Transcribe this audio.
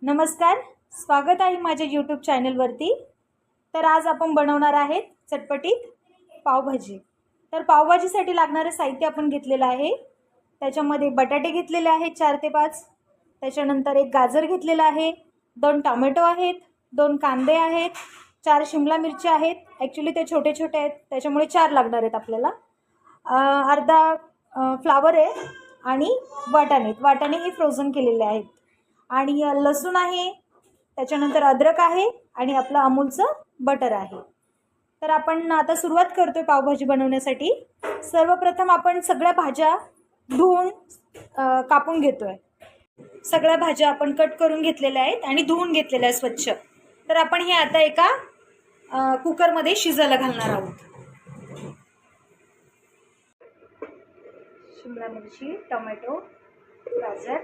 नमस्कार, स्वागत आहे माझ्या यूट्यूब चॅनलवरती। तर आज आपण बनवणार आहेत चटपटीत पावभाजी। तर पावभाजीसाठी लागणारे साहित्य आपण घेतलेलं आहे। त्याच्यामध्ये बटाटे घेतलेले आहेत 4 ते 5, त्याच्यानंतर एक गाजर घेतलेला आहे, 2 टोमॅटो आहेत, 2 कांदे आहेत, 4 शिमला मिरची आहेत। ॲक्च्युअली ते छोटे छोटे आहेत त्याच्यामुळे 4 लागणार आहेत आपल्याला। अर्धा फ्लावर आहे आणि वाटाणे हे फ्रोझन केलेले आहेत आणि लसूण आहे, त्याच्यानंतर अद्रक आहे आणि आपलं अमूलचं बटर आहे। तर आपण आता सुरुवात करतोय पावभाजी बनवण्यासाठी। सर्वप्रथम आपण सगळ्या भाज्या धुवून कापून घेतोय। सगळ्या भाज्या आपण कट करून घेतलेल्या आहेत आणि धुवून घेतलेल्या आहेत स्वच्छ। तर आपण हे आता एका कुकरमध्ये शिजायला घालणार आहोत। शिमला मिरची, टोमॅटो, गाजर,